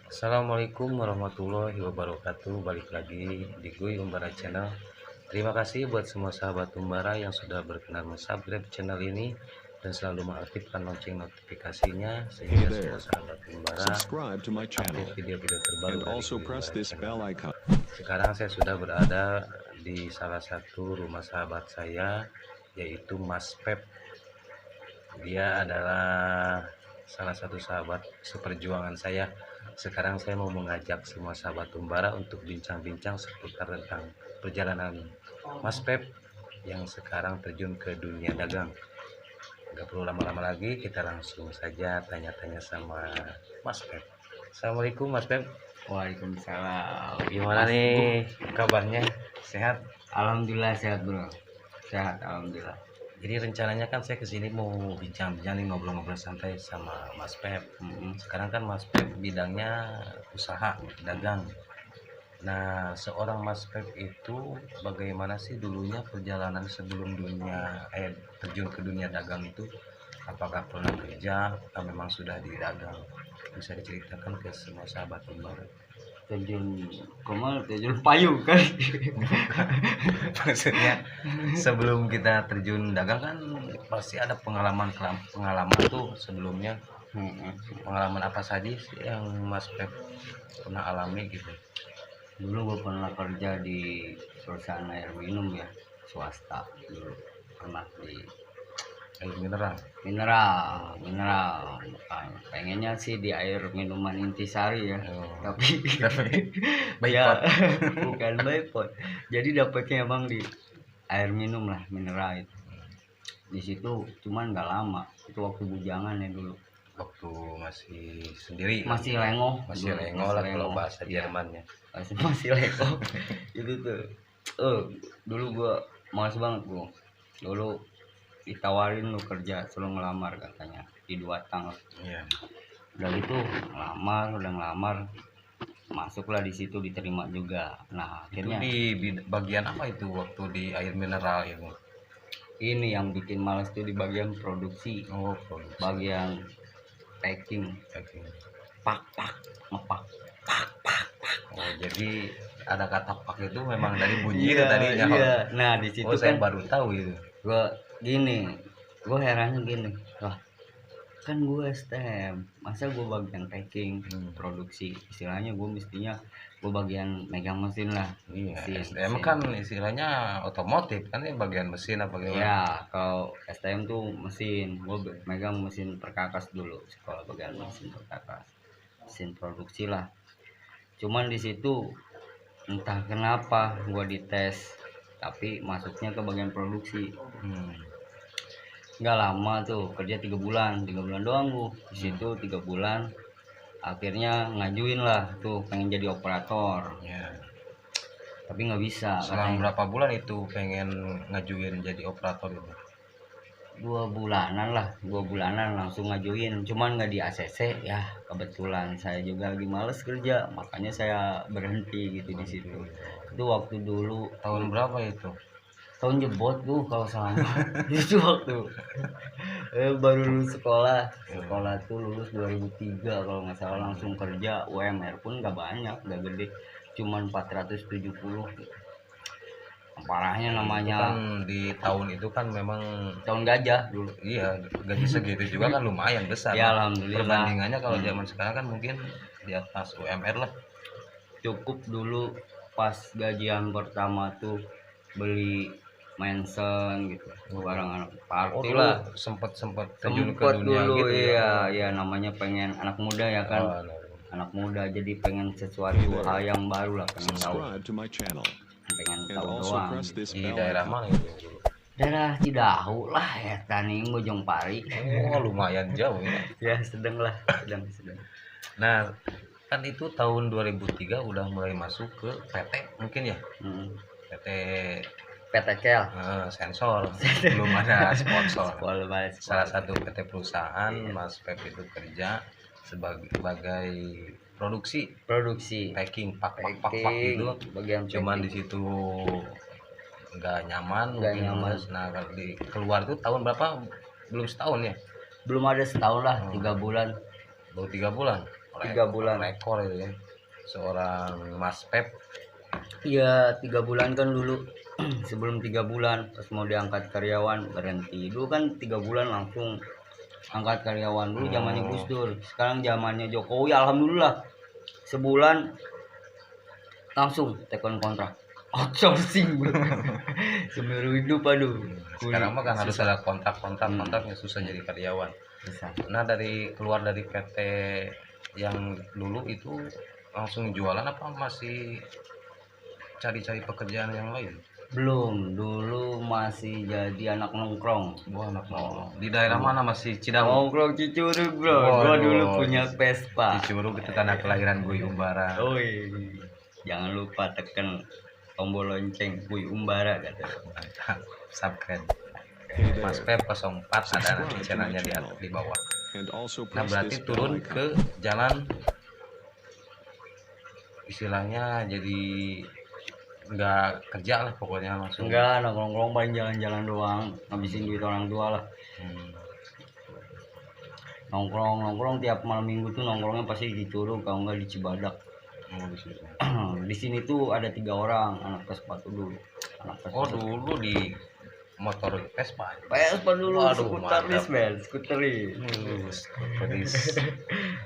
Assalamualaikum warahmatullahi wabarakatuh. Balik lagi di Guy Umbara Channel. Terima kasih buat semua sahabat Umbara yang sudah berkenan subscribe channel ini dan selalu mengaktifkan lonceng notifikasinya Hey sehingga semua there, sahabat Umbara subscribe to my channel update video-video terbaru and dari also Guy press Umbara this Channel. bell icon. Sekarang saya sudah berada di salah satu rumah sahabat saya, yaitu Mas Pep. Dia adalah salah satu sahabat seperjuangan saya. Sekarang saya mau mengajak semua sahabat Umbara untuk bincang-bincang seputar tentang perjalanan Mas Pep yang sekarang terjun ke dunia dagang. Gak perlu lama-lama lagi, kita langsung saja tanya-tanya sama Mas Pep. Assalamualaikum Mas Pep. Waalaikumsalam. Gimana nih kabarnya? Sehat? Alhamdulillah sehat bro. Sehat alhamdulillah. Jadi rencananya kan saya kesini mau bincang-bincang nih, ngobrol-ngobrol santai sama Mas Pep. Sekarang kan Mas Pep bidangnya usaha dagang. Nah, seorang Mas Pep itu bagaimana sih dulunya perjalanan sebelum terjun ke dunia dagang itu? Apakah pernah kerja? Apakah memang sudah di dagang? Bisa diceritakan ke semua sahabat Umbara. Terjun payung kan. Maksudnya sebelum kita terjun dagang kan pasti ada pengalaman tuh sebelumnya. Pengalaman apa saja sih yang Mas Pep pernah alami gitu? Dulu gue pernah kerja di perusahaan air minum ya, swasta dulu. Pernah di Air mineral. mineral. Pengennya sih di air minuman intisari ya. Oh. Tapi Boykot. bukan boykot. Jadi dapetnya emang di air minum lah, mineral itu. Di situ cuman nggak lama, itu waktu bujangan ya dulu. Waktu masih sendiri. Masih lengoh lah kalau bahasa Jermannya. masih lengoh. Itu tuh dulu gua males banget gua. Dulu ditawarin lu kerja, suruh ngelamar katanya di 2 tang. Iya. Udah gitu ngelamar, masuklah di situ, diterima juga. Nah Itu akhirnya di bagian apa itu waktu di air mineral itu? ini yang bikin males tuh di bagian produksi, Oh, produksi. bagian packing, Oke. ngepak. Oh, jadi ada kata pak itu memang dari bunyi itu tadinya. Iya. Nah di situ saya kan baru tahu itu. gue herannya gini, wah kan gue STM, masa gue bagian packing, produksi, istilahnya gue mestinya gue bagian megang mesin lah. Iya, Mesin. SDM kan istilahnya otomotif kan, ini bagian mesin apa gimana? Ya kalau STM tuh mesin, gue megang mesin perkakas dulu, sekolah bagian mesin perkakas, mesin produksi lah. Cuman di situ entah kenapa gue dites, tapi masuknya ke bagian produksi. Nggak lama tuh, kerja 3 bulan doang gue di situ. 3 bulan akhirnya ngajuin lah tuh pengen jadi operator Ya. tapi nggak bisa. Selang berapa bulan itu pengen ngajuin jadi operator itu? 2 bulanan langsung ngajuin, cuman nggak di ACC ya. Kebetulan saya juga lagi males kerja, makanya saya berhenti gitu di situ. Itu waktu dulu Tahun berapa itu? tahun jebot tuh kalau salah. Itu waktu baru lulus sekolah tuh lulus 2003 kalau nggak salah, langsung kerja. UMR pun nggak banyak, nggak gede, cuman 470 gitu. Parahnya namanya Kan di tahun itu kan memang tahun gajah dulu. iya, gaji segitu juga kan lumayan besar. Ya alhamdulillah. Perbandingannya kalau zaman sekarang kan mungkin di atas UMR lah. Cukup dulu pas gajian pertama tuh beli mansion gitu, barang anak party lah. Sempet terjun ke Sempet dunia dulu gitu ya. iya namanya pengen anak muda ya kan. Oh, no. Anak muda jadi pengen sesuatu hal yang baru lah, pengen tahu Subscribe to my channel and tahu also doang. press this Di bell daerah icon. mana itu dulu? Daerah Cidahu lah ya, Taning Bojong Pari. Oh, lumayan jauh ya. Ya sedang. Nah, kan itu tahun 2003 udah mulai masuk ke PT mungkin ya. PT PT Kel. Sensor. Belum ada sponsor. Salah satu PT perusahaan Mas Pep itu kerja sebagai produksi packing pak gitu. Bagian Cuman di packing. situ nggak nyaman. Nah, kalau keluar itu tahun berapa? Belum setahun ya? Belum ada setahun lah, 3 bulan. Baru 3 bulan. 3 bulan. rekor itu ya, seorang Mas Pep. Iya 3 bulan kan dulu. Sebelum 3 bulan pas mau diangkat karyawan berhenti. Dulu kan 3 bulan langsung angkat karyawan. Dulu zamannya Gus Dur. Sekarang zamannya Jokowi, alhamdulillah sebulan langsung tekan kontrak outsourcing. Semeru hidup, aduh. Sekarang mah kan harus Susah. ada kontraknya, susah jadi karyawan. Susah. Nah, keluar dari PT yang dulu itu langsung jualan apa masih cari-cari pekerjaan yang lain? Belum, dulu masih jadi anak nongkrong. Wah, anak di daerah mana? Masih Cidahu? Nongkrong Cicurug, bro. Gua Waduh. dulu punya Vespa. Cicurug itu tanah kelahiran Boy Umbara. Oi, jangan lupa tekan tombol lonceng Boy Umbara kata. Mantap, subscribe. Hey there. Mas Pep 04 ada nanti channelnya di bawah. And also Nah, press berarti this bell turun icon. ke jalan, istilahnya jadi nggak kerja lah pokoknya, langsung. Enggak, nongkrong paling jalan-jalan doang, ngabisin duit orang tua lah. Hmm. Nongkrong tiap malam minggu tuh nongkrongnya pasti di Curug, kalau enggak di Cibadak. Oh, di situ. Di sini tuh ada 3 orang anak Vespa tuh dulu. Anak Vespa. Oh, dulu di motor Vespa. Vespa dulu, Waduh, skuteris mantap. men, skuteris. Pedis.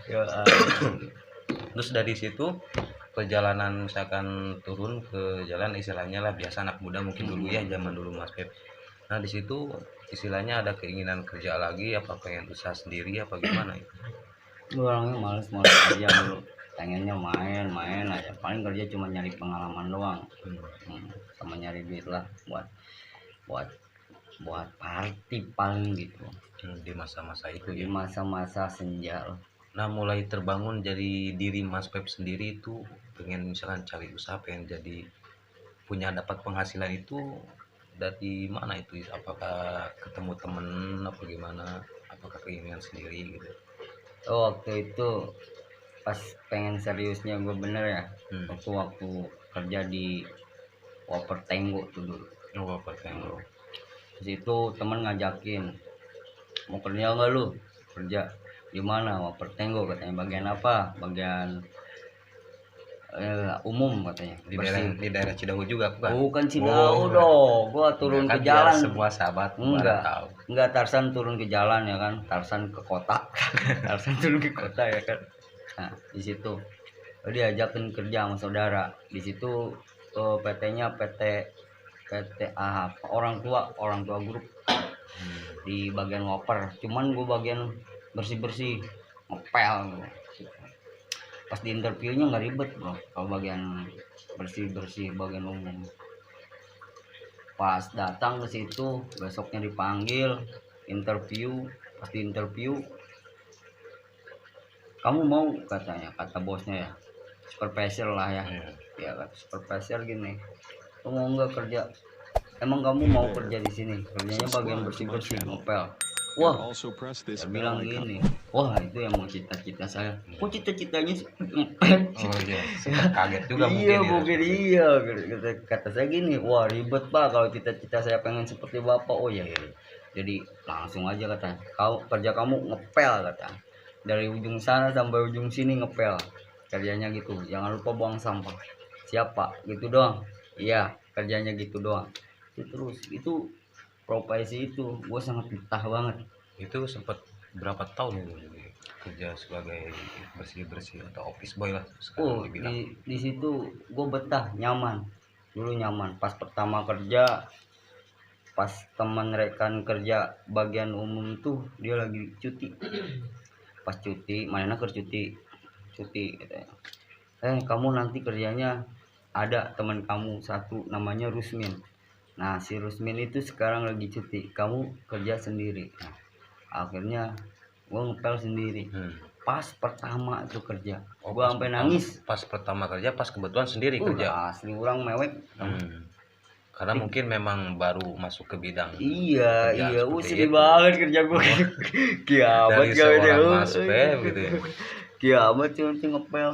Ya, Terus dari situ perjalanan misalkan turun ke jalan, istilahnya lah biasa anak muda mungkin dulu ya, zaman dulu Mas Pep. Nah, di situ istilahnya ada keinginan kerja lagi, apa pengen usaha sendiri apa gimana itu? gue orangnya males kerja dulu. Pengennya main aja. Paling kerja cuma nyari pengalaman doang. Sama nyari duit lah buat party paling gitu. Di masa-masa itu Di ya. masa-masa senja lah. Nah, mulai terbangun dari diri Mas Pep sendiri itu pengen misalkan cari usaha, pengen jadi punya dapat penghasilan itu dari mana itu? Apakah ketemu temen apa gimana? Apakah keinginan sendiri gitu? Waktu itu pas pengen seriusnya gue bener ya. Waktu kerja di Waper Tenggo tuh dulu. Oh, apa tengok? Di situ temen ngajakin, mau kerja nggak lu? Kerja di mana? Waper Tenggo katanya. Bagian apa? Bagian umum katanya. Di daerah Cidahu juga bukan? Bukan Cidahu dong. Gua turun Enggak, ke kan biar jalan. semua sahabat pada tahu. Enggak, Tarsan turun ke jalan ya kan. Tarsan ke kota. Tarsan turun ke kota ya kan. Nah, di situ diajakin kerja sama saudara. Di situ PT-nya PT orang tua grup di bagian ngoper. Cuman gue bagian bersih ngepel. Pas di interviewnya nggak ribet bro, kalau bagian bersih bagian umum. Pas datang ke situ besoknya dipanggil interview. Pas di interview, kamu mau katanya, kata bosnya ya, supervisor lah ya. Ya kata supervisor gini, kamu mau nggak kerja, emang kamu mau kerja di sini, kerjanya bagian bersih ngepel. Wah, Also press this saya bell bilang icon. gini, wah itu emang cita-cita saya. Kok cita-citanya ngepel? Oh iya, sempat kaget juga Iya mungkin ya. iya, kata saya gini, wah ribet pak kalau cita-cita saya pengen seperti bapak. Oh iya, jadi langsung aja kata, kau kerja kamu ngepel kata, dari ujung sana sampai ujung sini ngepel, kerjanya gitu, jangan lupa buang sampah. Siapa gitu doang? Iya, kerjanya gitu doang. Terus itu profesi itu gue sangat betah banget. Itu sempat berapa tahun itu kerja sebagai bersih atau office boy lah sekarang dibilang. Di situ gue betah, nyaman. Dulu nyaman. Pas pertama kerja, pas teman rekan kerja bagian umum tuh dia lagi cuti. Pas cuti, mana ke cuti katanya. Kamu nanti kerjanya ada teman kamu satu namanya Rusmin. Nah si Rusmin itu sekarang lagi cuti, kamu kerja sendiri. Nah, akhirnya gue ngepel sendiri. Pas pertama itu kerja, gue sampai nangis. Pas pertama kerja, pas kebetulan sendiri kerja. Asli orang mewek. Karena mungkin memang baru masuk ke bidang. Iya, seperti sedih itu. banget kerja gue. Kiamat Dari seorang Mas Pep gitu ya. Kiamat cuma ngepel.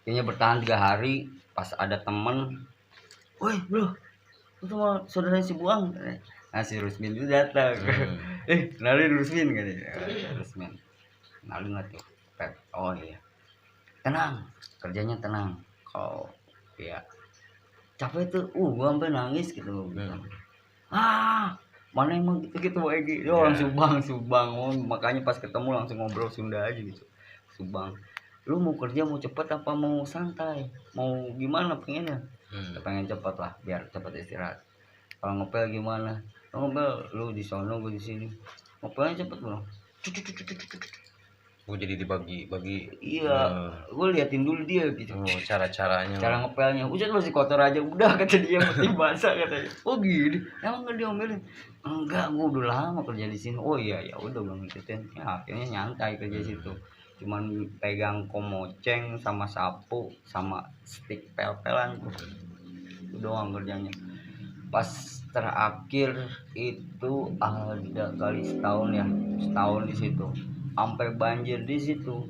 Kayaknya bertahan 3 hari. Pas ada temen, woi bro, itu sama saudara si Buang. Nah si Rusmin itu datang. Kenalin Rusmin kan ya. Rusmin, kenalin lah tuh Pep. oh iya, tenang, kerjanya tenang. Kalau ya capek tuh, gua sampai nangis gitu. Ah, mana emang gitu Egi, orang Subang. Oh, makanya pas ketemu langsung ngobrol Sunda aja gitu. Subang, lu mau kerja mau cepet apa mau santai, mau gimana pengennya? Pengen cepet lah, biar cepet istirahat. Kalau ngepel gimana? Kalau ngepel lu di sono gue di sini, ngepelnya cepet bro. Oh, jadi dibagi-bagi. Iya, gue liatin dulu dia gitu. Oh, cara-caranya. Cara ngepelnya, udah masih kotor aja, udah kata dia mesti basah katanya. Oh gini, emang nggak diomelin? Enggak, gue udah lama kerja di sini. Oh iya ya udah gue ngikutin. Ya akhirnya nyantai kerja situ. Cuman pegang komoceng sama sapu sama stick pel-pelan tuh. Itu doang kerjanya. Pas terakhir itu ada kali setahun ya, setahun di situ. Sampai banjir di situ.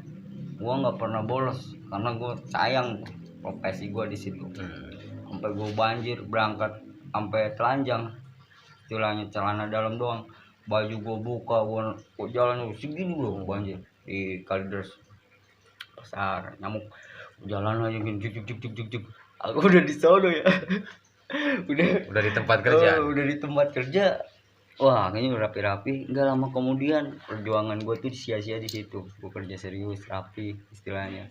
Gua nggak pernah bolos karena gue sayang profesi gue di situ. Sampai gue banjir berangkat sampai telanjang, celana dalam doang, baju gue buka, gue jalan segini bro, banjir di Kalideres pasar nyamuk, jalan aja gini juk. Aku udah di sono ya. Udah di tempat kerja. Udah di tempat kerja. Wah, kayaknya udah rapi-rapi. Nggak lama kemudian perjuangan gue tuh sia-sia di situ. Gue kerja serius, rapi istilahnya.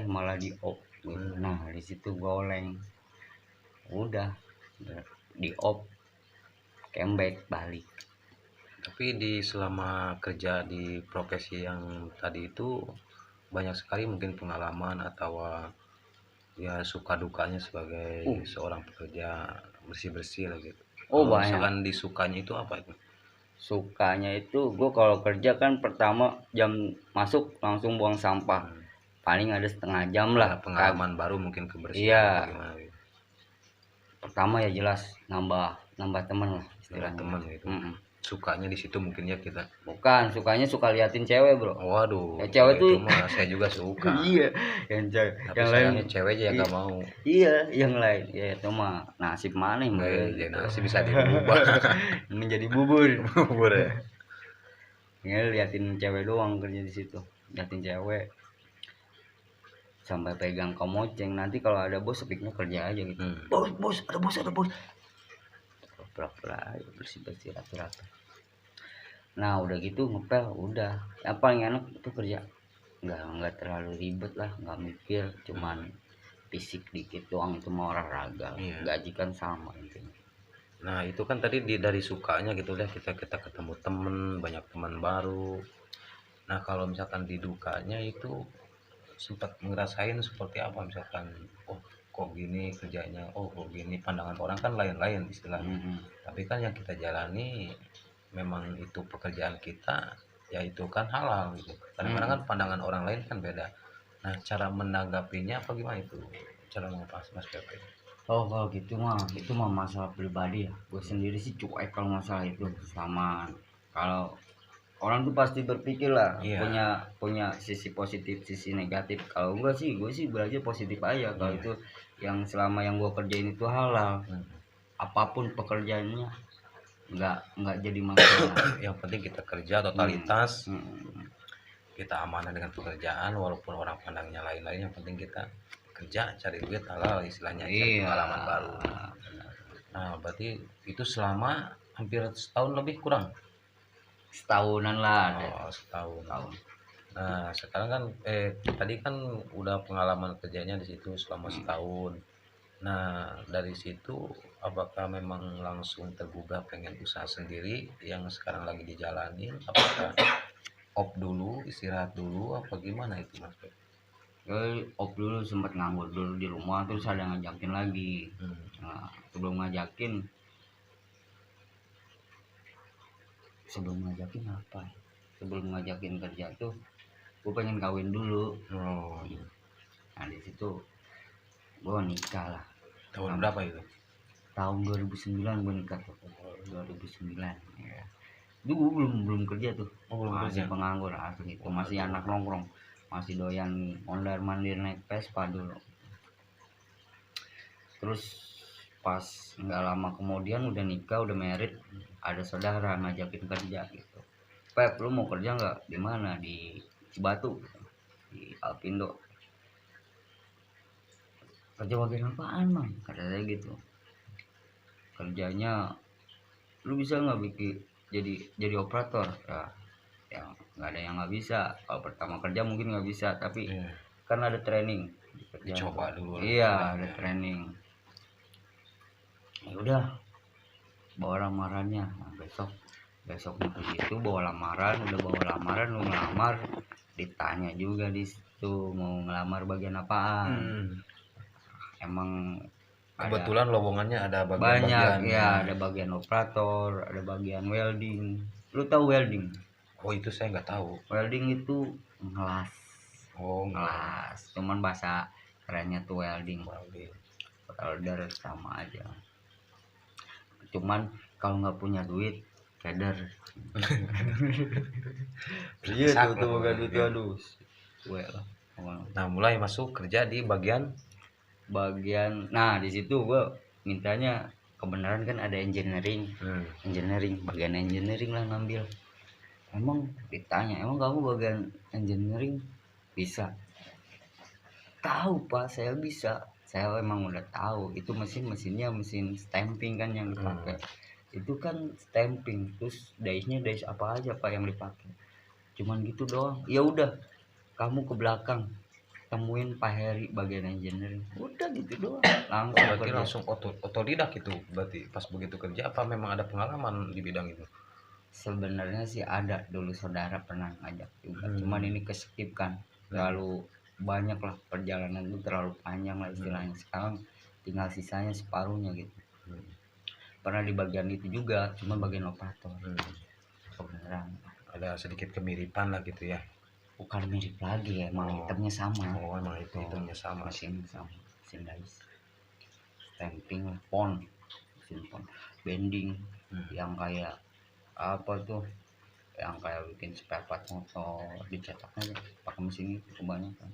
Malah di op. Nah, di situ gue oleng. Udah di op, comeback balik. Tapi selama kerja di profesi yang tadi itu banyak sekali mungkin pengalaman atau ya suka dukanya sebagai seorang pekerja bersih lah gitu. Oh, Kalau banyak. misalkan disukanya itu apa itu? Sukanya itu gue kalau kerja kan pertama jam masuk langsung buang sampah. Paling ada setengah jam lah. Pengalaman baru mungkin kebersihan. Iya. Gimana gitu. Pertama ya jelas nambah teman lah istilahnya. Teman gitu. Sukanya di situ mungkin ya kita. Bukan, sukanya suka liatin cewek bro. Waduh. Ya, cewek itu tuh mah saya juga suka. iya, yang cewek. Tapi yang sayangnya lain cewek aja yang gak mau. Iya, yang lain ya itu mah nasib mana yang Jadi nasib bisa diubah menjadi bubur. bubur ya. Ya liatin cewek doang kerja di situ, liatin cewek sampai pegang komoceng. Nanti kalau ada bos sepiknya kerja aja gitu. Bos ada bos. Pura-pura bersih rapi. Nah udah gitu ngepel udah. Yang paling enak itu kerja nggak terlalu ribet lah, nggak mikir, cuman fisik dikit doang, itu mau olahraga. Gaji kan sama intinya. Nah itu kan tadi dari sukanya gitu deh, kita ketemu temen, banyak teman baru. Nah kalau misalkan di dukanya itu sempat ngerasain seperti apa, misalkan kok gini kerjanya, kok gini, pandangan orang kan lain-lain istilahnya. Tapi kan yang kita jalani memang itu pekerjaan kita, ya itu kan halal gitu. Kadang-kadang kan pandangan orang lain kan beda. Nah cara menanggapinya apa gimana itu, cara mengepas Mas Pepe? Kalau gitu mah masalah pribadi ya. Gue sendiri sih cuek kalau masalah itu. Sama kalau orang tuh pasti berpikir lah, punya sisi positif, sisi negatif. Kalau gue sih belajar positif aja. Kalau itu yang selama yang gue kerjain itu halal, apapun pekerjaannya nggak jadi masalah. Yang penting kita kerja totalitas, kita amanah dengan pekerjaan, walaupun orang pandangnya lain-lain. Yang penting kita kerja, cari duit halal istilahnya, cari pengalaman baru. Nah berarti itu selama hampir setahun lebih kurang. Setahunan lah. Setahun. Nah sekarang kan tadi kan udah pengalaman kerjanya di situ selama setahun. Nah dari situ apakah memang langsung tergugah pengen usaha sendiri yang sekarang lagi dijalanin? Apakah op dulu, istirahat dulu, apa gimana itu Mas? Op dulu, sempat nganggur dulu di rumah, terus ada ngajakin lagi. Nah sebelum ngajakin apa? Sebelum ngajakin kerja tuh gue pengen kawin dulu. Nah di situ gue nikah lah. Tahun berapa itu? Tahun 2009 gue nikah tuh. 2009 ya. Dulu belum kerja tuh. Masih penganggur asli itu. Masih anak nongkrong, masih doyan mondar-mandir naik Vespa dulu. Terus pas nggak lama kemudian udah nikah, udah married, ada saudara ngajakin kerja gitu. Pep, lu mau kerja nggak? Di mana? Di Cibatu. di Alpindo. Kerja bagian apaan Mang, kata saya gitu. Kerjanya lu bisa nggak bikin jadi operator ya nggak ada yang nggak bisa. Kalau pertama kerja mungkin nggak bisa, tapi kan ada training di kerjaan Dicoba tuh. dulu lah Iya istilahnya. ada training. Ya udah bawa lamarannya. Nah, besoknya ke situ bawa lamaran. Udah bawa lamaran, lu ngelamar, ditanya juga di situ mau ngelamar bagian apaan. Emang Kebetulan lowongannya ada banyak bagian-bagian. ya, ada bagian operator, ada bagian welding. Lu tahu welding? Oh itu saya nggak tahu. Welding itu ngelas, Oh ngelas. Cuman bahasa kerennya tuh welding. welding. Welder sama aja. Cuman kalau nggak punya duit, keder. Iya tuh gak duit aduh. Well, Nah mulai masuk kerja di bagian nah di situ gua mintanya kebenaran kan ada engineering. Bagian engineering lah ngambil. Emang ditanya, emang kamu bagian engineering bisa? Tahu Pak, saya bisa. Saya emang udah tahu itu mesinnya mesin stamping kan yang dipakai. Itu kan stamping, terus dice-nya dice apa aja Pak yang dipakai. Cuman gitu doang. Ya udah, kamu ke belakang temuin Pak Heri bagian engineering. Udah gitu doang. berarti langsung otodidak itu. Berarti pas begitu kerja apa memang ada pengalaman di bidang itu? Sebenarnya sih ada dulu saudara pernah ngajak juga. Cuman ini keskip kan. Terlalu banyak lah, perjalanan itu terlalu panjang lah istilahnya. Sekarang tinggal sisanya separuhnya gitu. Pernah di bagian itu juga, cuma bagian operator. Kebenaran Ada sedikit kemiripan lah gitu ya. bukan mirip lagi ya, emang itemnya sama. Oh emang itu itemnya sama. Mesin sama, mesin dice, stamping lah, pon, mesin pon, bending, yang kayak apa tuh, yang kayak bikin spare part motor dicetaknya pakai mesin itu kebanyakan.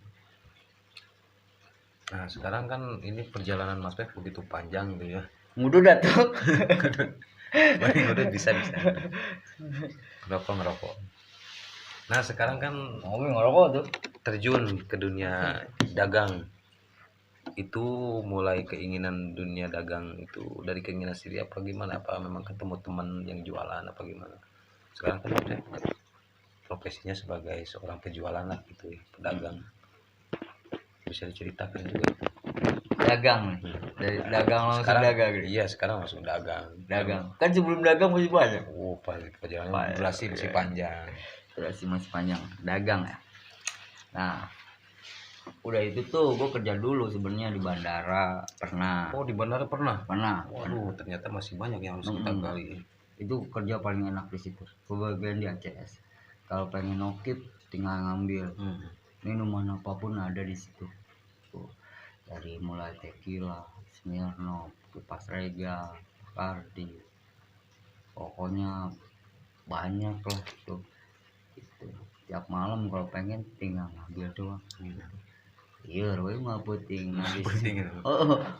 Nah sekarang kan ini perjalanan Mas Pep begitu panjang gitu ya. Ngudu dah tuh. Udah bisa ngerokok. Nah sekarang kan Ngomong ngerokok tuh. terjun ke dunia dagang. Itu mulai keinginan dunia dagang itu dari keinginan sendiri apa gimana? Apa memang ketemu teman yang jualan apa gimana? Sekarang kan udah profesinya sebagai seorang penjualan lah gitu ya, pedagang. Bisa diceritakan juga. Dagang nih. Dari dagang langsung Sekarang dagang gitu. iya sekarang langsung dagang. Dagang. Kan sebelum dagang masih banyak. Oh perjalanan durasi masih panjang. Durasi masih panjang. Dagang ya. Nah, udah itu tuh gue kerja dulu sebenarnya di bandara pernah. Oh di bandara pernah? Pernah. Waduh ternyata masih banyak yang harus kita gali. Itu kerja paling enak di situ. Kebagian di ACS. Kalau pengen nokip tinggal ngambil. Minuman apapun ada di situ. Tuh, dari mulai tequila, Smirnoff, Kipas Regal, Bacardi, pokoknya banyak lah tuh. Gitu. Tiap malam kalau pengen tinggal ngambil doang. Iya, Roy mah puting.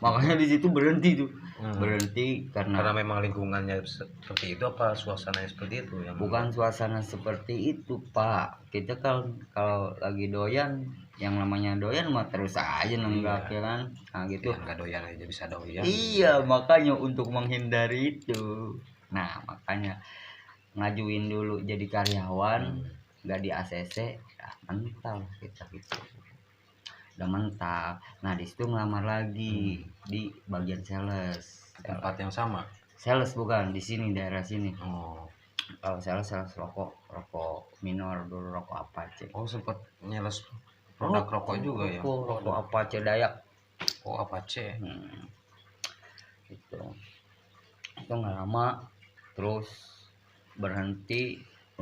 Makanya di situ berhenti tuh. Berhenti karena memang lingkungannya seperti itu apa suasananya seperti itu yang bukan suasana seperti itu, Pak. Kita kalau lagi doyan, yang namanya doyan mah terus aja nenggak ya kan. Nah, gitu. nggak doyan aja bisa doyan. Iya, makanya untuk menghindari itu. Nah, makanya ngajuin dulu jadi karyawan, nggak di ACC, ya mental kita gitu. Udah mental. Nah di situ ngelamar lagi di bagian sales. Tempat yang sama. Sales bukan di sini daerah sini. Oh. Kalau sales rokok minor dulu, rokok Apache. Oh sempat nyales produk rokok juga ya. Rokok Apache Dayak. Oh Apache. Gitu. Itu nggak lama terus udah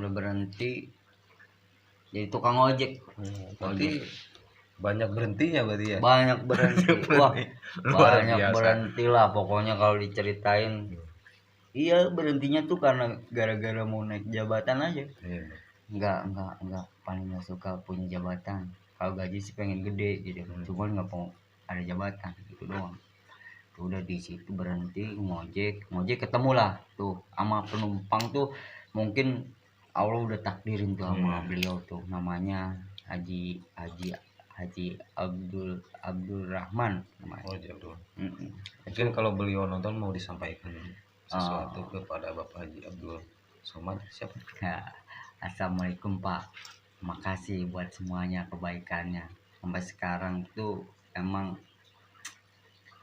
berhenti jadi tukang ojek. Berarti banyak berhentinya berarti ya. Banyak berhenti. Wah, Luar banyak biasa. berhenti lah pokoknya kalau diceritain. Iya, berhentinya tuh karena gara-gara mau naik jabatan aja. Iya. Enggak paling nggak suka punya jabatan. Kalau gaji sih pengen gede gitu. Cuman nggak mau ada jabatan gitu doang. Tuh udah di situ berhenti ngojek ketemu lah tuh sama penumpang tuh, mungkin Allah udah takdirin tuh sama beliau tuh, namanya Haji Haji Haji Abdul Rahman namanya. Oh, Abdul. Mm-mm. Mungkin kalau beliau nonton mau disampaikan sesuatu Oh. kepada Bapak Haji Abdul Somad siapa? Ya, Assalamualaikum Pak, makasih buat semuanya kebaikannya sampai sekarang tuh emang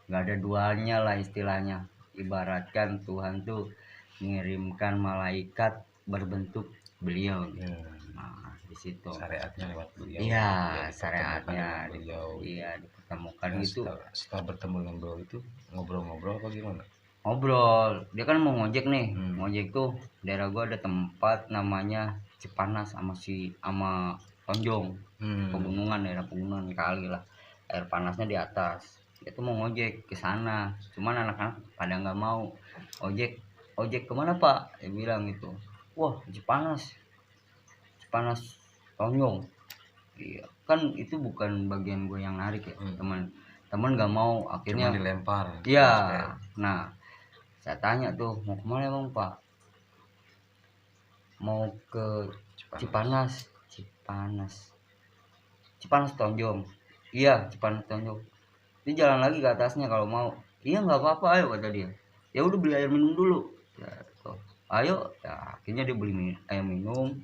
nggak ada duanya lah istilahnya. Ibaratkan Tuhan tuh mengirimkan malaikat berbentuk beliau gitu. Nah di situ Syariatnya lewat beliau. iya Ya, dipertemukan syariatnya dengan beliau. iya dipertemukan Nah, gitu. setelah bertemu dengan beliau itu ngobrol-ngobrol apa gimana? Ngobrol, dia kan mau ngojek nih. Hmm. Ngojek tuh daerah gua ada tempat namanya Cipanas sama Tonjong. Pegunungan, daerah pegunungan kali lah. Air panasnya di atas. Dia tuh mau ngojek ke sana. Cuman anak-anak pada nggak mau. Ojek kemana Pak? Dia bilang gitu. Wah, Cipanas. Cipanas Tonjong. Iya, kan itu bukan bagian gue yang narik ya, teman nggak mau, akhirnya cuma dilempar. Iya. Nah, saya tanya tuh mau kemana emang Pak? Mau ke Cipanas Tonjong. Iya, Cipanas Tonjong. Dia jalan lagi ke atasnya kalau mau. Iya nggak apa-apa, ayo kata dia. Ya udah beli air minum dulu. Ya, tuh. Ayo, ya, akhirnya dia beli air minum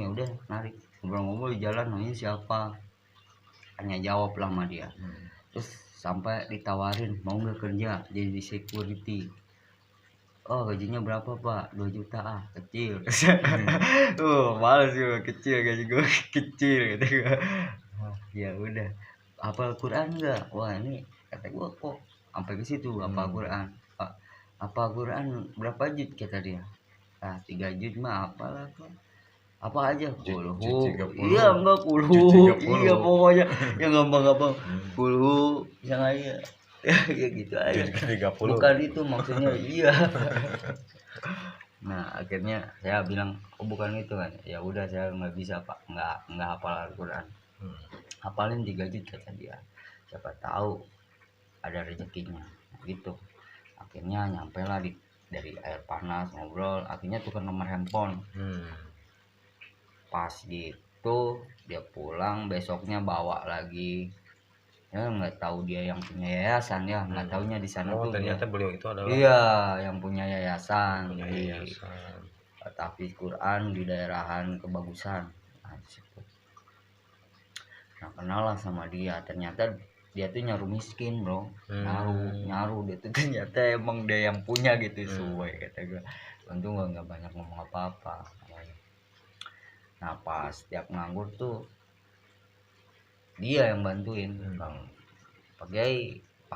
ya udah narik. Ngobrol-ngobrol di jalan, nanya siapa? Hanya jawab lah sama dia. Terus sampai ditawarin mau nggak kerja jadi security. Oh gajinya berapa Pak? 2 juta ah, kecil. Males gue, kecil gaji gue kecil gitu gue. Ya udah, hafal Quran enggak? Wah ini kata gue kok sampai ke situ hafal Quran. Pak, hafal Quran berapa juz kata dia? 3 juz mah apalah kok. Apa aja? Kulhu. Iya enggak kulhu. Iya pokoknya yang gampang-gampang. Kulhu yang aja. Ya gitu aja. Bukan itu maksudnya. Iya. Nah akhirnya saya bilang oh bukan itu kan. Ya udah saya nggak bisa Pak, nggak hafal Al-Quran. Hafalin 3 juz kata dia. Siapa tahu ada rezekinya gitu. Akhirnya nyampe lah dari air panas ngobrol. Akhirnya tukar nomor handphone. Pas gitu dia pulang besoknya bawa lagi. Ya nggak tahu dia yang punya yayasan ya, nggak taunya di sana tuh ternyata beliau itu adalah iya yang punya yayasan tahfiz Quran di daerahan Kebagusan. Nah kenal lah sama dia, ternyata dia tuh nyaru miskin bro. Nyaru dia tuh ternyata emang dia yang punya gitu. Suwe kata gue, untung gue nggak banyak ngomong apa-apa. Nah pas tiap nganggur tuh dia yang bantuin Bang Pak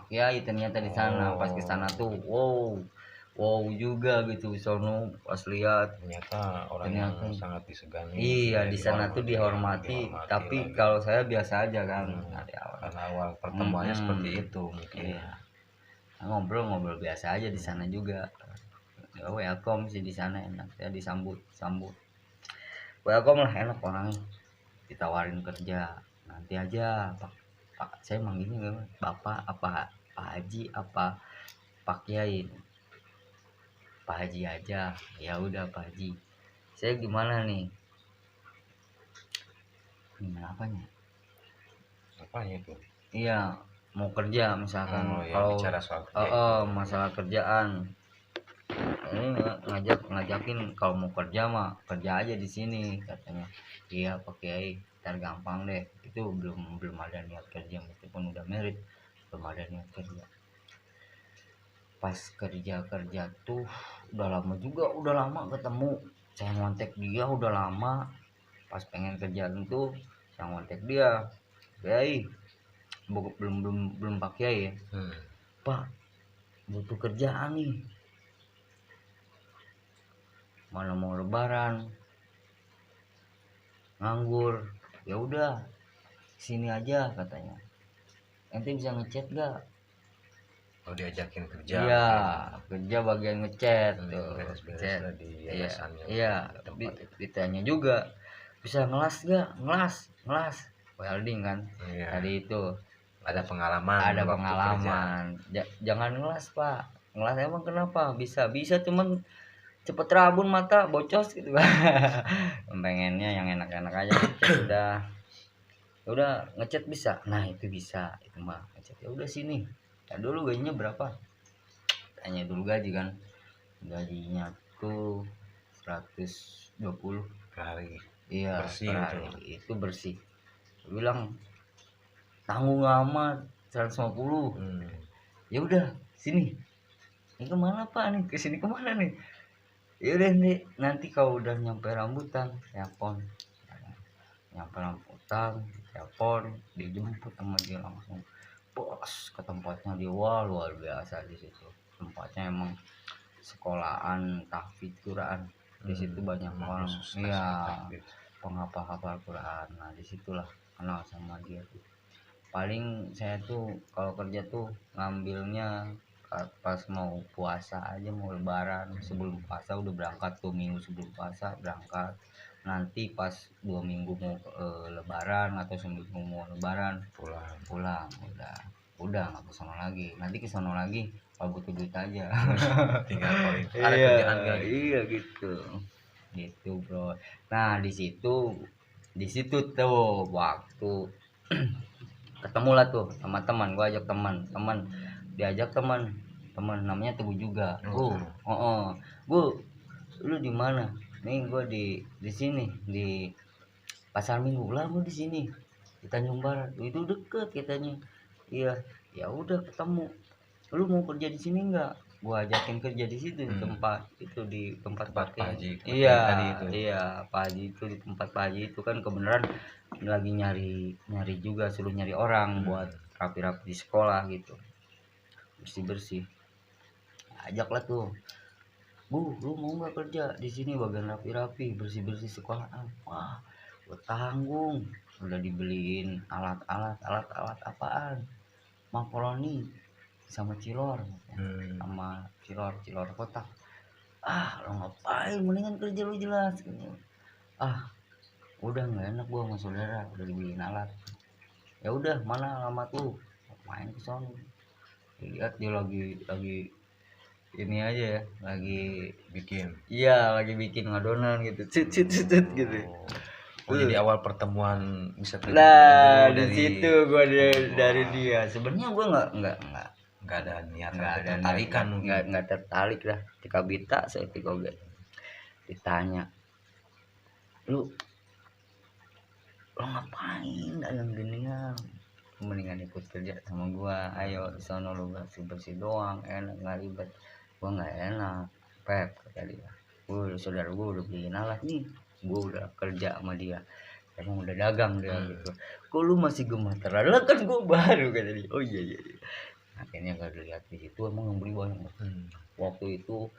Kiai ternyata di sana. Pas ke sana tuh wow juga gitu sono pas lihat ternyata orang yang sangat disegani. Iya di sana tuh dihormati tapi lagi. Kalau saya biasa aja kan karena awal pertemuannya seperti itu mungkin. Iya. Ngobrol biasa aja di sana juga. Welcome sih di sana enak ya, disambut welcome lah, enak orangnya. Ditawarin kerja nanti aja Pak saya manggilnya Bapak apa Pak Haji apa Pak Kiai. Pak Haji aja. Ya udah Pak Haji. Saya gimana nih? Gimana apanya tuh? Iya, mau kerja misalkan. Kalau bicara soal kerja masalah kerjaan. Ini ngajakin kalau mau kerja mah kerja aja di sini katanya. Iya Pak Kiai, ntar gampang deh. Itu belum ada niat kerja meskipun udah merit, belum ada niat kerja. Pas kerja tuh udah lama ketemu. Saya ngontek dia udah lama. Pas pengen kerjaan tuh saya ngontek dia. Kiai, belum Pak Kiai ya. Pak, butuh kerjaan nih. Mana mau lebaran, nganggur. Ya udah, sini aja katanya. Ente bisa ngechat gak? Oh diajakin kerja. Iya, kerja bagian ngechat tuh. Beres-beres di yayasannya. Iya, ditanya juga bisa ngelas gak? Ngelas. Welding kan. Iya. Tadi itu ada pengalaman. Jangan ngelas Pak. Ngelas emang kenapa? Bisa cuman cepet rabun mata bocos gitu kan. Pengennya yang enak-enak aja. Udah Ya udah ngecat bisa, nah itu bisa itu mah ngecat. Ya udah sini, ya dulu gajinya berapa, tanya dulu gaji kan. Gajinya tuh 120 per hari iya bersih per itu. hari itu bersih. Gua bilang tanggung amat 150. Ya udah sini, ini kemana pak nih, kesini kemana nih? Ya udah nih, nanti kalau udah nyampe rambutan telepon, nyampe rambutan telepon, dijemput sama dia langsung bos ke tempatnya dia. Wah luar biasa di situ tempatnya, emang sekolahan tahfidz Quran. Di situ banyak Emang orang, khusus iya, tahfidz. penghafal Quran. Nah disitulah kenal sama dia tuh. Paling saya tuh kalau kerja tuh ngambilnya pas mau puasa aja, mau lebaran. Sebelum puasa udah berangkat tuh, minggu sebelum puasa berangkat. Nanti pas 2 minggu mau lebaran atau seminggu mau lebaran pulang udah nggak kesana lagi. Nanti kesana lagi kalau butuh duit aja. Tinggal paling ada Iya, kerjaan gak gitu. iya gitu bro. Nah di situ tuh waktu ketemu lah tuh sama teman. Gua ajak teman diajak teman namanya Teguh juga. Oh. Gue lu di mana nih? Gua di sini di Pasar Minggu. Lah gua di sini di Tanjung Barat. Itu deket katanya. Iya, ya udah ketemu. Lu mau kerja di sini enggak? Gua ajakin kerja di situ, di tempat itu, di tempat Tempat pakai. Pak Haji Iya, tadi itu. iya, Pak Haji itu, di tempat Pak Haji itu kan kebenaran lagi nyari juga, suruh nyari orang buat rapi-rapi di sekolah gitu. Bersih-bersih. Ajaklah tuh. Bu, lu mau nggak kerja di sini bagian rapi-rapi, bersih-bersih sekolahan? Wah, gua tanggung. Udah dibeliin alat apaan? Makaroni sama cilor, sama cilor kotak. Lo ngapain, mendingan kerja lu jelas. Udah nggak enak gua sama saudara udah dibeliin alat. Ya udah, mana alamat lu, main ke sono. Lihat dia lagi ini aja ya, lagi bikin. iya lagi bikin ngadonan gitu, cut gitu. Oh, jadi awal pertemuan bisa Nah dulu di situ gua dari dia. Sebenarnya gua nggak ada niat, nggak ada tertarikan mungkin. nggak tertarik lah. Tika Bita saya ditanya, lu ngapain dalam ginian, mendingan ikut kerja sama gua. Ayo di sono lu bersih doang, enak nggak ribet. Gua nggak enak Pep, kata dia. Saudara gua udah beliin alat nih, gua udah kerja sama dia, emang udah dagang dia gitu. Kok lu masih gemeteran? Lah kan gua baru, kata dia. Oh iya. Akhirnya gak dilihat di situ, emang yang beli banyak. Waktu itu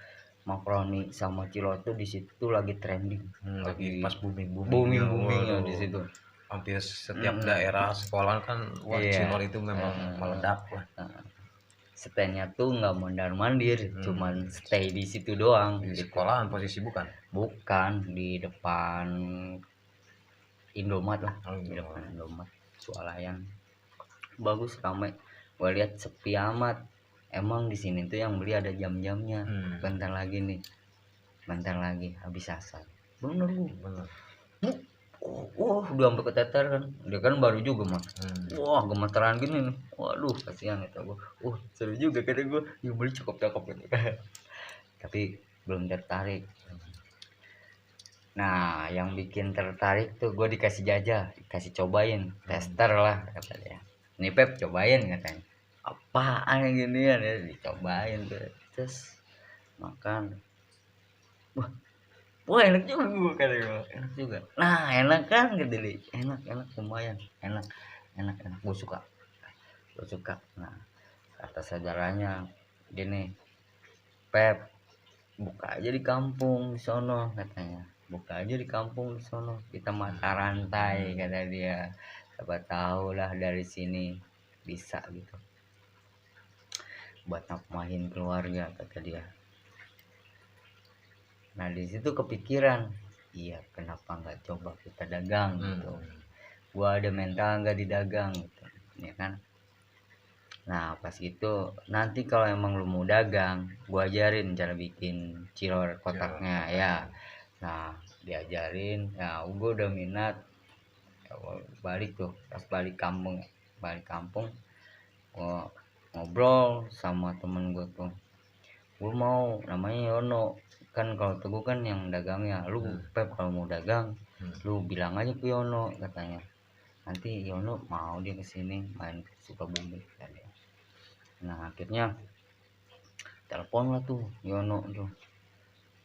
makaroni sama cilor tuh di situ lagi trending, lagi pas booming ya di situ. Hampir setiap daerah sekolah kan cilor itu memang meledak lah. Stand-nya tuh nggak mondar-mandir, cuman stay di situ doang. Di sekolahan posisi bukan di depan Indomaret lah. Di depan Indomaret swalayan, bagus, ramai. Gua lihat sepi amat. Emang di sini tuh yang beli ada jam-jamnya. Bentar lagi habis asar. Bener. Udah sampai keteter kan. Dia kan baru juga mah. Wah, gemeteran gini nih. Waduh, kasihan itu gua. Seru juga kata gua. Yang beli cakep gitu. Tapi belum tertarik. Nah, yang bikin tertarik tuh gua dikasih jajah, dikasih cobain, tester lah kata dia. Nih Pep, cobain katanya. Apaan yang ginian ya, dicobain tuh. Terus makan. Wah enak juga gua, kata gua. Enak juga. Nah, enak kan gitu deh. Enak lumayan. Enak. Gua suka. Nah, kata saudaranya gini, Pep, buka aja di kampung di sono katanya. Kita mata rantai, kata dia. Siapa tahu lah dari sini bisa gitu buat nafkahin keluarga, kata dia. Nah di situ kepikiran, iya kenapa nggak coba kita dagang gitu. Gua ada mental nggak didagang gitu, ya kan. Nah pas gitu nanti kalau emang lu mau dagang, gua ajarin cara bikin cilor kotaknya ya. Nah diajarin, ya gua udah minat. Ya balik tuh, pas balik kampung gua ngobrol sama temen gue tuh, gue mau namanya Yono kan, kalau Teguh kan yang dagangnya, lu Pep kalau mau dagang lu bilang aja ke Yono katanya, nanti Yono mau dia kesini main ke Sukabumi katanya. Nah akhirnya telepon lah tuh Yono tuh,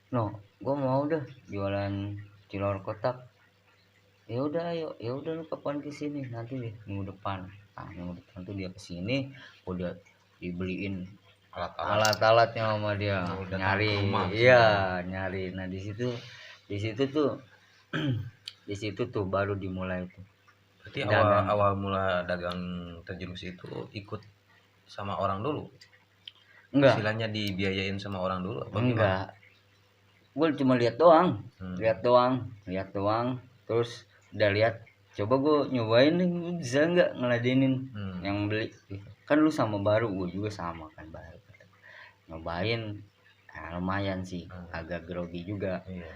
no gue mau deh jualan cilor kotak. Ya udah ayo, ya udah lu kapan kesini, nanti deh minggu depan. Nah minggu depan tuh dia kesini, udah dibeliin alat-alatnya sama dia, nyari iya nyari. Nah di situ tuh di situ tuh baru dimulai tuh. Berarti awal mula dagang terjerumus itu ikut sama orang dulu? Enggak. Istilahnya dibiayain sama orang dulu apa gimana? Enggak. Gue cuma lihat doang. Lihat doang. Terus udah lihat, coba gue nyobain nih, bisa nggak ngeladenin yang beli. Kan lu sama baru, gue juga sama kan baru. Nyobain, lumayan sih, agak grogi juga. Iya.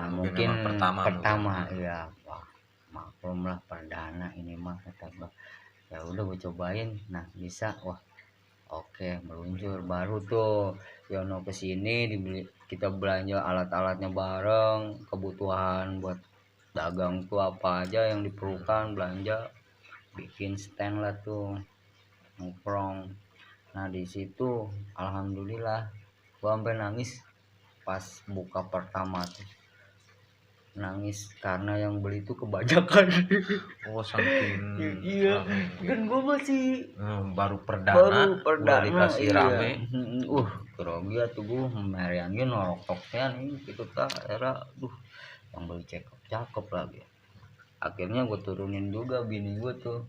Mungkin pertama ya, wah maklum lah perdana ini mah kata gua. Ya udah gue cobain, nah bisa, wah oke meluncur. Baru tuh Yono kesini, kita belanja alat-alatnya bareng, kebutuhan buat dagang tuh apa aja yang diperlukan belanja, bikin stand lah tuh nongkrong. Nah di situ alhamdulillah gua sampai nangis pas buka pertama tuh, nangis karena yang beli itu kebanyakan. Oh saking iya kan gua masih baru perdana udah dikasih iya. rame. Grogi tuh gua meriangin norok-toknya nih gitu kan, era yang beli cakep lagi. Akhirnya gue turunin juga bini gue tuh,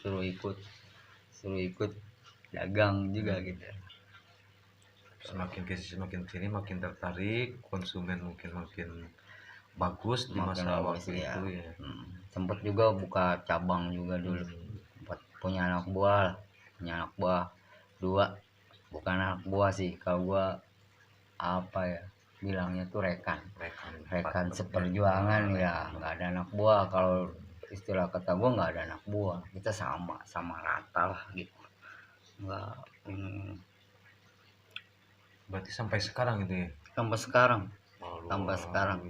suruh ikut dagang juga gitu. Semakin kesini makin tertarik, konsumen mungkin makin bagus di masa waktu itu ya. Sempet juga buka cabang juga dulu, punya anak buah 2, bukan anak buah sih kalau gua apa ya bilangnya tuh rekan seperjuangan ya, nggak ada anak buah. Kalau istilah kata gua nggak ada anak buah, kita sama rata lah gitu, nggak berarti sampai sekarang itu ya? Sampai sekarang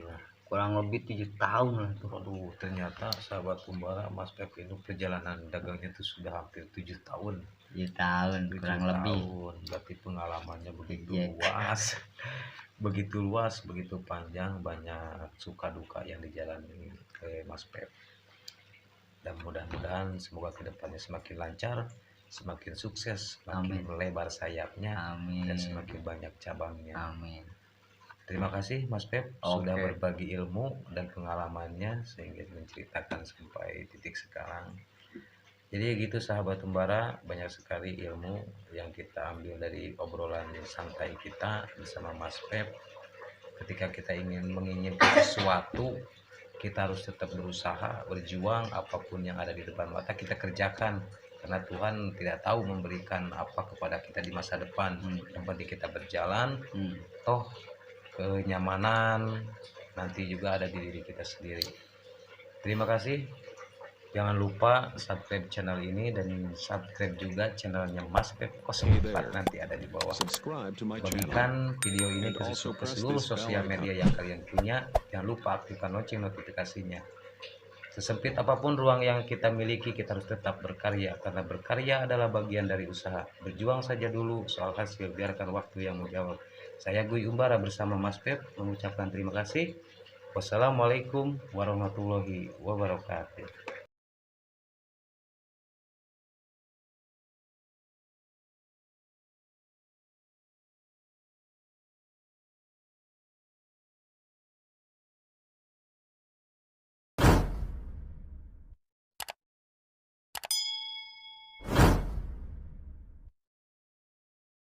kurang lebih 7 tahun lah tuh. Aduh, ternyata sahabat Kumbara, Mas Pep itu perjalanan dagangnya itu sudah hampir 7 tahun. 7 tahun kurang lebih. Berarti pengalamannya begitu luas, begitu panjang, banyak suka duka yang dijalani ke Mas Pep. Dan mudah-mudahan semoga kedepannya semakin lancar, semakin sukses, semakin lebar sayapnya, dan semakin banyak cabangnya. Amin. Terima kasih Mas Pep sudah berbagi ilmu dan pengalamannya sehingga menceritakan sampai titik sekarang. Jadi gitu sahabat Kumbara, banyak sekali ilmu yang kita ambil dari obrolan santai kita bersama Mas Pep. Ketika kita menginginkan sesuatu, kita harus tetap berusaha, berjuang, apapun yang ada di depan mata kita kerjakan. Karena Tuhan tidak tahu memberikan apa kepada kita di masa depan. Yang penting kita berjalan, toh kenyamanan nanti juga ada di diri kita sendiri. Terima kasih. Jangan lupa subscribe channel ini dan subscribe juga channelnya Mas Pep 04, nanti ada di bawah. Bagikan video ini ke seluruh sosial media yang kalian punya. Jangan lupa aktifkan lonceng notifikasinya. Sesempit apapun ruang yang kita miliki, kita harus tetap berkarya, karena berkarya adalah bagian dari usaha. Berjuang saja dulu, soal hasil biarkan waktu yang menjawab. Saya Guy Umbara bersama Mas Pep mengucapkan terima kasih. Wassalamualaikum warahmatullahi wabarakatuh.